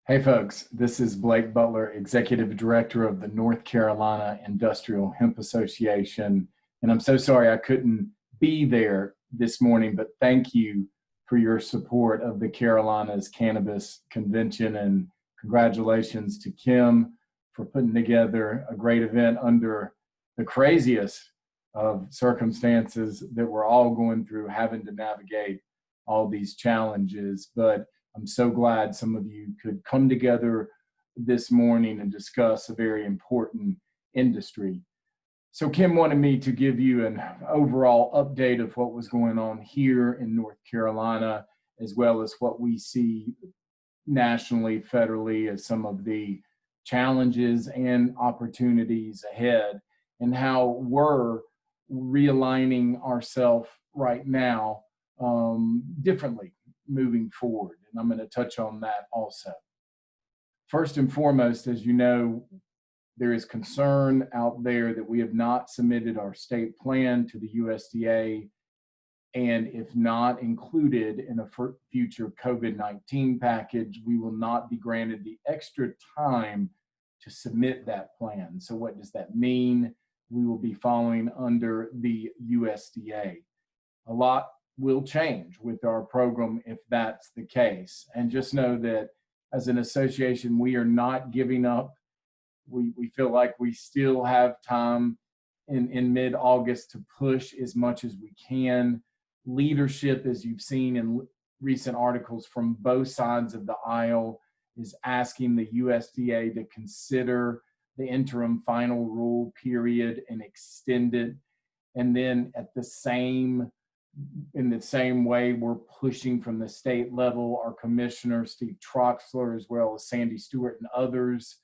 Hey folks, this is Blake Butler, Executive Director of the North Carolina Industrial Hemp Association. And I'm so sorry I couldn't be there this morning, but thank you for your support of the Carolinas Cannabis Convention. And congratulations to Kim for putting together a great event under the craziest of circumstances that we're all going through, having to navigate all these challenges. But I'm so glad some of you could come together this morning and discuss a very important industry. So Kim wanted me to give you an overall update of what was going on here in North Carolina, as well as what we see nationally, federally, as some of the challenges and opportunities ahead, and how we're realigning ourselves right now differently moving forward. And I'm going to touch on that also. First and foremost, as you know, there is concern out there that we have not submitted our state plan to the USDA, and if not included in a future COVID-19 package, we will not be granted the extra time to submit that plan. So what does that mean? We will be following under the USDA. A lot will change with our program if that's the case. And just know that as an association, we are not giving up. We feel like we still have time in mid-August to push as much as we can. Leadership, as you've seen in recent articles from both sides of the aisle, is asking the USDA to consider the interim final rule period and extend it. And then in the same way, we're pushing from the state level, our commissioner, Steve Troxler, as well as Sandy Stewart and others,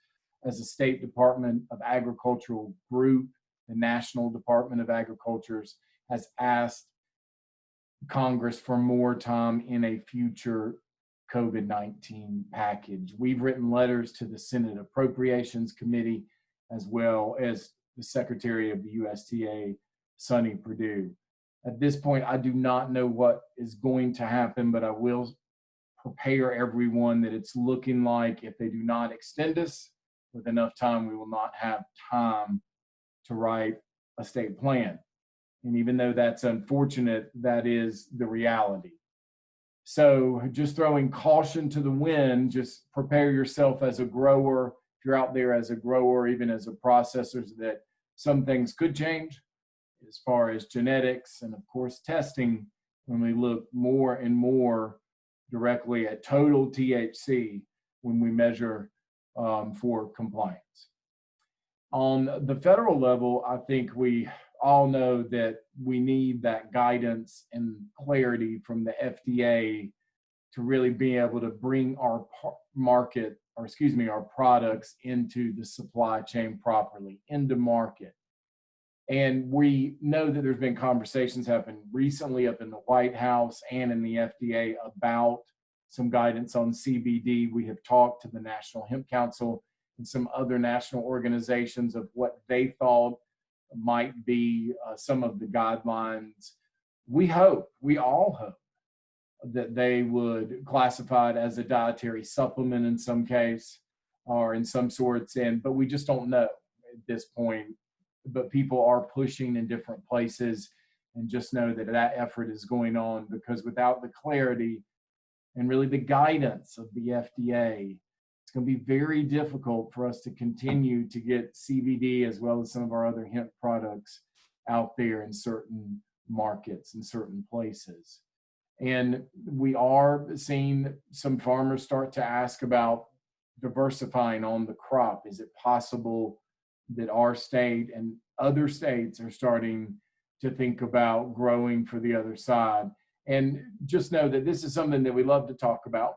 as a State Department of Agricultural group, the National Department of Agriculture has asked Congress for more time in a future COVID-19 package. We've written letters to the Senate Appropriations Committee, as well as the Secretary of the USDA, Sonny Perdue. At this point, I do not know what is going to happen, but I will prepare everyone that it's looking like if they do not extend us with enough time, we will not have time to write a state plan. And even though that's unfortunate, that is the reality. So just throwing caution to the wind, just prepare yourself as a grower. If you're out there as a grower, even as a processor, that some things could change as far as genetics and of course testing, when we look more and more directly at total THC when we measure for compliance. On the federal level, I think we all know that we need that guidance and clarity from the FDA to really be able to bring our our products into the supply chain properly, into market. And we know that there's been conversations happen recently up in the White House and in the FDA about some guidance on CBD. We have talked to the National Hemp Council and some other national organizations of what they thought might be some of the guidelines. We all hope that they would classify it as a dietary supplement in some case or in some sorts, but we just don't know at this point. But people are pushing in different places, and just know that that effort is going on, because without the clarity and really the guidance of the FDA, it's going to be very difficult for us to continue to get CBD as well as some of our other hemp products out there in certain markets and certain places. And we are seeing some farmers start to ask about diversifying on the crop. Is it possible that our state and other states are starting to think about growing for the other side? And just know that this is something that we love to talk about,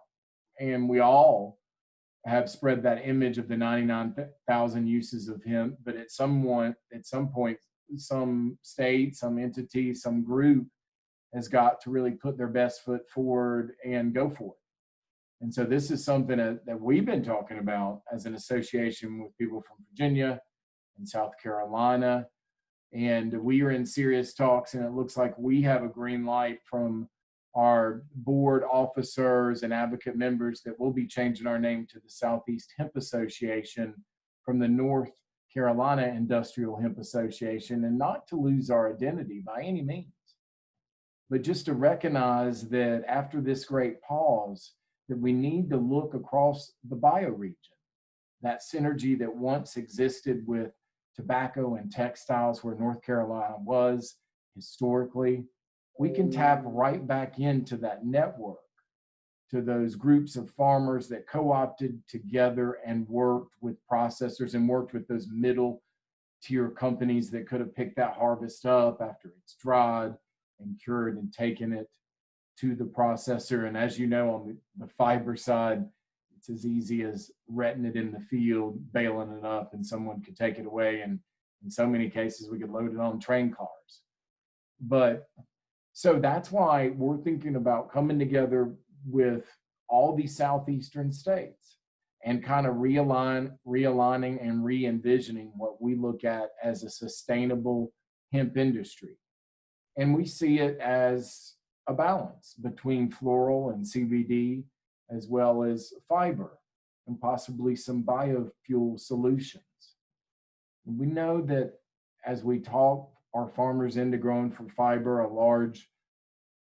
and we all have spread that image of the 99,000 uses of hemp, but at some point, some state, some entity, some group has got to really put their best foot forward and go for it. And so this is something that we've been talking about as an association with people from Virginia and South Carolina. And we are in serious talks, and it looks like we have a green light from our board officers and advocate members that we'll be changing our name to the Southeast Hemp Association from the North Carolina Industrial Hemp Association, and not to lose our identity by any means, but just to recognize that after this great pause, that we need to look across the bioregion, that synergy that once existed with tobacco and textiles where North Carolina was historically. We can tap right back into that network, to those groups of farmers that co-opted together and worked with processors and worked with those middle tier companies that could have picked that harvest up after it's dried and cured and taken it to the processor. And as you know, on the fiber side, it's as easy as retting it in the field, baling it up, and someone could take it away. And in so many cases, we could load it on train cars. But so that's why we're thinking about coming together with all these southeastern states and kind of realigning and re-envisioning what we look at as a sustainable hemp industry. And we see it as a balance between floral and CBD, as well as fiber and possibly some biofuel solutions. We know that as we talk our farmers into growing for fiber, a large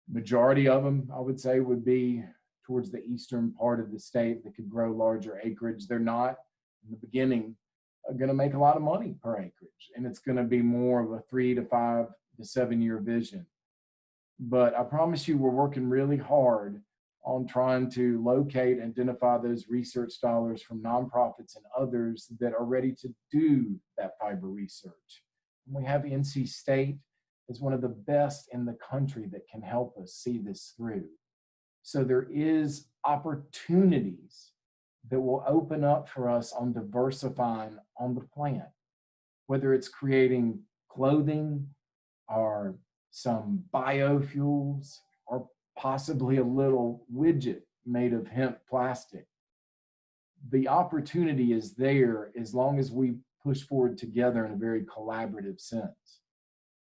majority of them, I would say, would be towards the eastern part of the state that could grow larger acreage. They're not, in the beginning, going to make a lot of money per acreage, and it's going to be more of a 3 to 5 to 7 year vision. But I promise you, we're working really hard on trying to locate and identify those research dollars from nonprofits and others that are ready to do that fiber research. And we have NC State as one of the best in the country that can help us see this through. So there is opportunities that will open up for us on diversifying on the plant, whether it's creating clothing or some biofuels or possibly a little widget made of hemp plastic. The opportunity is there as long as we push forward together in a very collaborative sense.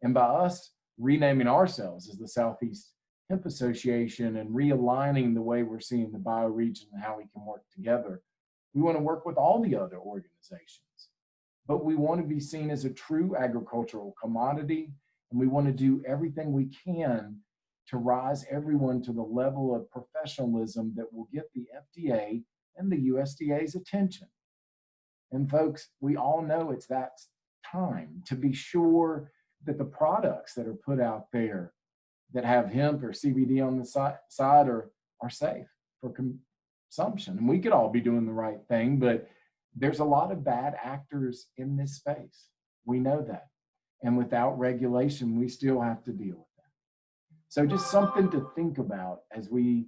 And by us renaming ourselves as the Southeast Hemp Association and realigning the way we're seeing the bioregion and how we can work together, we want to work with all the other organizations. But we want to be seen as a true agricultural commodity, and we want to do everything we can to rise everyone to the level of professionalism that will get the FDA and the USDA's attention. And folks, we all know it's that time to be sure that the products that are put out there that have hemp or CBD on the side are safe for consumption. And we could all be doing the right thing, but there's a lot of bad actors in this space. We know that. And without regulation, we still have to deal with that. So just something to think about as we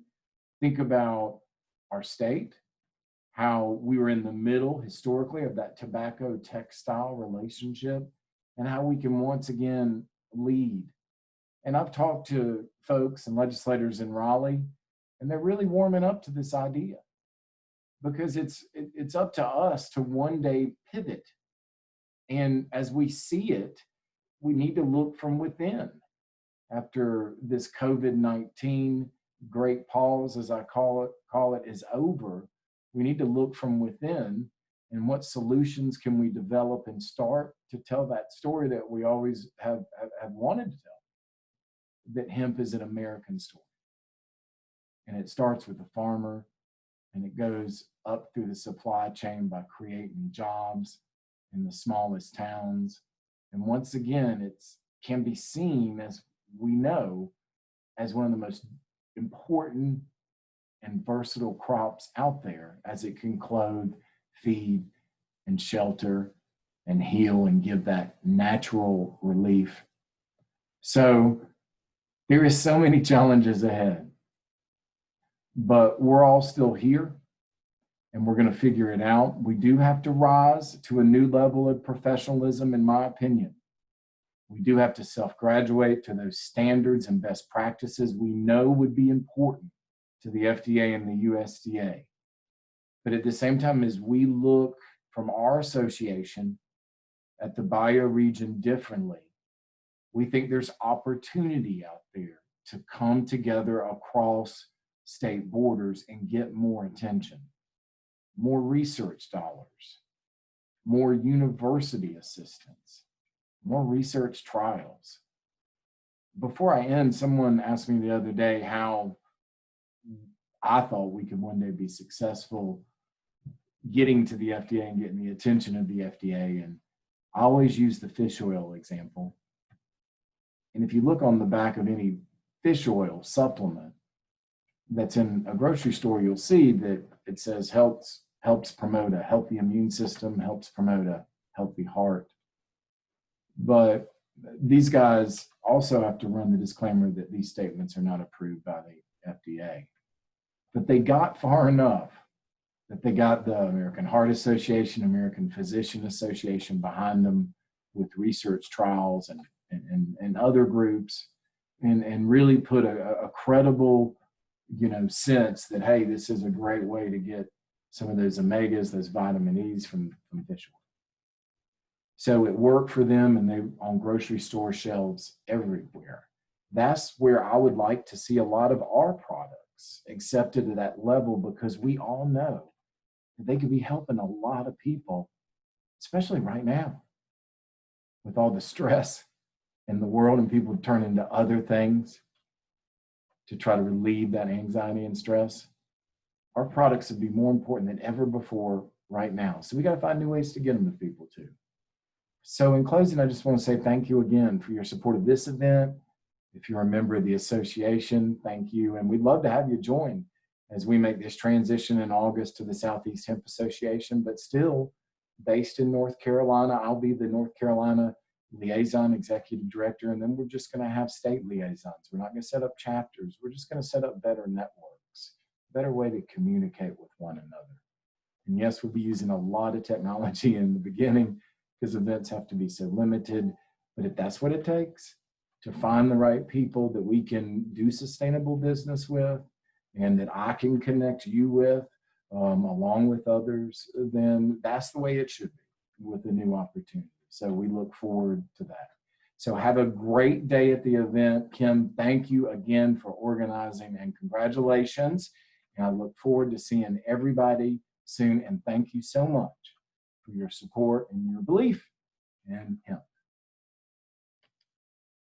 think about our state, how we were in the middle historically of that tobacco textile relationship, and how we can once again lead. And I've talked to folks and legislators in Raleigh, and they're really warming up to this idea, because it's up to us to one day pivot. And as we see it, we need to look from within. After this COVID-19 great pause, as I call it, is over, we need to look from within and what solutions can we develop and start to tell that story that we always have wanted to tell, that hemp is an American story. And it starts with the farmer, and it goes up through the supply chain by creating jobs in the smallest towns. And once again, it can be seen, as we know, as one of the most important and versatile crops out there, as it can clothe, feed, and shelter and heal and give that natural relief. So there is so many challenges ahead, but we're all still here, and we're going to figure it out. We do have to rise to a new level of professionalism, in my opinion. We do have to self-graduate to those standards and best practices we know would be important to the FDA and the USDA. But at the same time, as we look from our association at the bioregion differently, we think there's opportunity out there to come together across state borders and get more attention, more research dollars, more university assistance, more research trials. Before I end, someone asked me the other day how I thought we could one day be successful getting to the FDA and getting the attention of the FDA. And I always use the fish oil example. And if you look on the back of any fish oil supplement that's in a grocery store, you'll see that it says helps promote a healthy immune system, helps promote a healthy heart. But these guys also have to run the disclaimer that these statements are not approved by the FDA. But they got far enough that they got the American Heart Association, American Physician Association behind them with research trials and other groups, and really put a credible, sense that, hey, this is a great way to get some of those omegas, those vitamin E's from fish oil. So it worked for them, and they on grocery store shelves everywhere. That's where I would like to see a lot of our products accepted at that level, because we all know that they could be helping a lot of people, especially right now with all the stress in the world and people turning to other things to try to relieve that anxiety and stress. Our products would be more important than ever before right now. So we got to find new ways to get them to people too. So in closing, I just want to say thank you again for your support of this event. If you're a member of the association, thank you. And we'd love to have you join as we make this transition in August to the Southeast Hemp Association, but still based in North Carolina. I'll be the North Carolina liaison executive director, and then we're just going to have state liaisons. We're not going to set up chapters. We're just going to set up better networks, better way to communicate with one another. And yes, we'll be using a lot of technology in the beginning because events have to be so limited. But if that's what it takes to find the right people that we can do sustainable business with and that I can connect you with, along with others, then that's the way it should be with a new opportunity. So we look forward to that. So have a great day at the event. Kim, thank you again for organizing, and congratulations. And I look forward to seeing everybody soon. And thank you so much for your support and your belief in hemp.